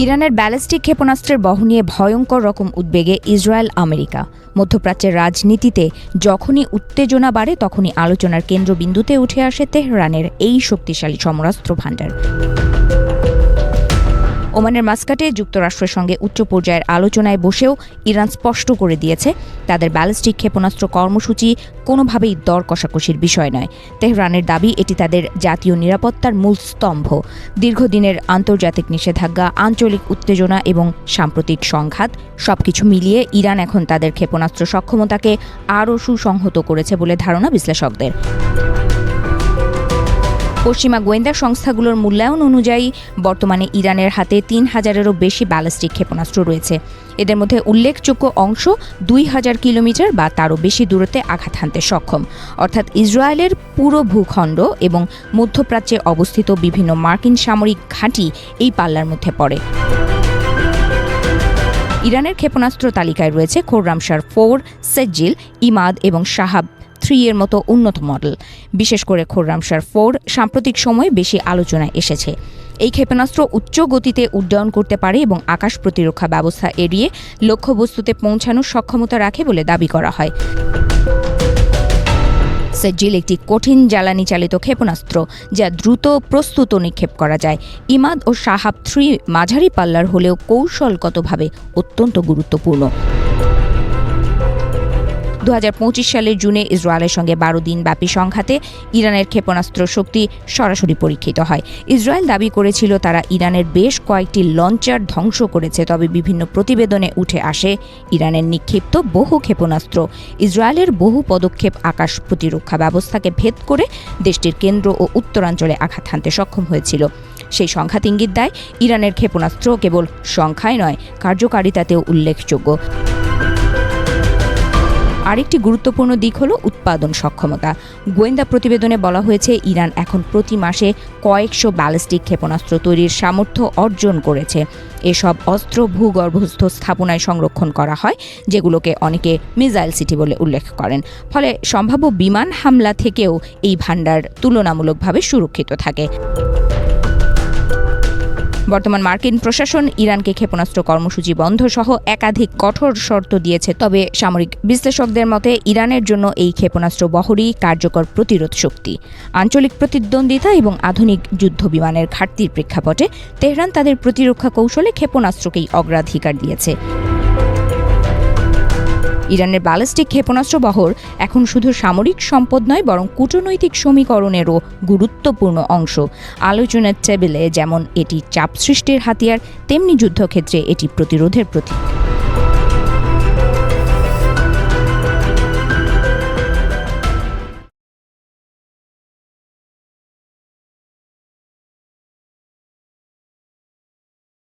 ইরানের ব্যালিস্টিক ক্ষেপণাস্ত্রের বহর নিয়ে ভয়ঙ্কর রকম উদ্বেগে ইসরায়েল আমেরিকা। মধ্যপ্রাচ্যের রাজনীতিতে যখনই উত্তেজনা বাড়ে তখনই আলোচনার কেন্দ্রবিন্দুতে উঠে আসে তেহরানের এই শক্তিশালী সমরাস্ত্র ভাণ্ডার। ওমানের মাস্কাটে যুক্তরাষ্ট্রের সঙ্গে উচ্চ পর্যায়ের আলোচনায় বসেও ইরান স্পষ্ট করে দিয়েছে তাদের ব্যালিস্টিক ক্ষেপণাস্ত্র কর্মসূচি কোনোভাবেই দর কষাকষির বিষয় নয়। তেহরানের দাবি এটি তাদের জাতীয় নিরাপত্তার মূল স্তম্ভ। দীর্ঘদিনের আন্তর্জাতিক নিষেধাজ্ঞা, আঞ্চলিক উত্তেজনা এবং সাম্প্রতিক সংঘাত সবকিছু মিলিয়ে ইরান এখন তাদের ক্ষেপণাস্ত্র সক্ষমতাকে আরও সুসংহত করেছে বলে ধারণা বিশ্লেষকদের। পশ্চিমা গোয়েন্দা সংস্থাগুলোর মূল্যায়ন অনুযায়ী বর্তমানে ইরানের হাতে ৩,০০০-এরও বেশি ব্যালিস্টিক ক্ষেপণাস্ত্র রয়েছে। এদের মধ্যে উল্লেখযোগ্য অংশ ২,০০০ কিলোমিটার বা তারও বেশি দূরত্বে আঘাত হানতে সক্ষম, অর্থাৎ ইসরায়েলের পুরো ভূখণ্ড এবং মধ্যপ্রাচ্যে অবস্থিত বিভিন্ন মার্কিন সামরিক ঘাঁটি এই পাল্লার মধ্যে পড়ে। ইরানের ক্ষেপণাস্ত্র তালিকায় রয়েছে খোররামশার 4, সেজ্জিল, ইমাদ এবং শাহাব 3 এর মতো উন্নত মডেল। বিশেষ করে খোররামশার 4 সাম্প্রতিক সময়ে বেশি আলোচনায় এসেছে। এই ক্ষেপণাস্ত্র উচ্চ গতিতে উড্ডয়ন করতে পারে এবং আকাশ প্রতিরক্ষা ব্যবস্থা এড়িয়ে লক্ষ্যবস্তুতে পৌঁছানোর সক্ষমতা রাখে বলে দাবি করা হয়। সেজ্জিল একটি কঠিন জ্বালানি চালিত ক্ষেপণাস্ত্র যা দ্রুত প্রস্তুত নিক্ষেপ করা যায়। ইমাদ ও শাহাব 3 মাঝারি পাল্লার হলেও কৌশলগতভাবে অত্যন্ত গুরুত্বপূর্ণ। ২০২৫ সালের জুনে ইসরায়েলের সঙ্গে ১২ দিন ব্যাপী সংঘাতে ইরানের ক্ষেপণাস্ত্র শক্তি সরাসরি পরীক্ষিত হয়। ইসরায়েল দাবি করেছিল তারা ইরানের বেশ কয়েকটি লঞ্চার ধ্বংস করেছে, তবে বিভিন্ন প্রতিবেদনে উঠে আসে ইরানের নিক্ষিপ্ত বহু ক্ষেপণাস্ত্র ইসরায়েলের বহু পদক্ষেপ আকাশ প্রতিরক্ষা ব্যবস্থাকে ভেদ করে দেশটির কেন্দ্র ও উত্তরাঞ্চলে আঘাত হানতে সক্ষম হয়েছিল। সেই সংঘাত ইঙ্গিত দেয় ইরানের ক্ষেপণাস্ত্র কেবল সংখ্যায় নয়, কার্যকারিতাতেও উল্লেখযোগ্য। আরেকটি গুরুত্বপূর্ণ দিক হল উৎপাদন সক্ষমতা। গোয়েন্দা প্রতিবেদনে বলা হয়েছে ইরান এখন প্রতি মাসে কয়েকশো ব্যালিস্টিক ক্ষেপণাস্ত্র তৈরির সামর্থ্য অর্জন করেছে। এসব অস্ত্র ভূগর্ভস্থ স্থাপনায় সংরক্ষণ করা হয়, যেগুলোকে অনেকে মিসাইল সিটি বলে উল্লেখ করেন। ফলে সম্ভাব্য বিমান হামলা থেকেও এই ভাণ্ডার তুলনামূলকভাবে সুরক্ষিত থাকে। বর্তমান মার্কিন প্রশাসন ইরানকে ক্ষেপণাস্ত্র কর্মসূচি বন্ধ সহ একাধিক কঠোর শর্ত দিয়েছে, তবে সামরিক বিশ্লেষকদের মতে ইরানের জন্য এই ক্ষেপণাস্ত্র বহরই কার্যকর প্রতিরোধ শক্তি। আঞ্চলিক প্রতিদ্বন্দ্বিতা এবং আধুনিক যুদ্ধ বিমানের ঘাটতির প্রেক্ষাপটে তেহরান তাদের প্রতিরক্ষা কৌশলে ক্ষেপণাস্ত্রকেই অগ্রাধিকার দিয়েছে। ইরানের ব্যালিস্টিক ক্ষেপণাস্ত্র বহর এখন শুধু সামরিক সম্পদ নয়, বরং কূটনৈতিক সমীকরণেরও গুরুত্বপূর্ণ অংশ। আলোচনার টেবিলে যেমন এটি চাপ সৃষ্টির হাতিয়ার, তেমনি যুদ্ধক্ষেত্রে এটি প্রতিরোধের প্রতীক।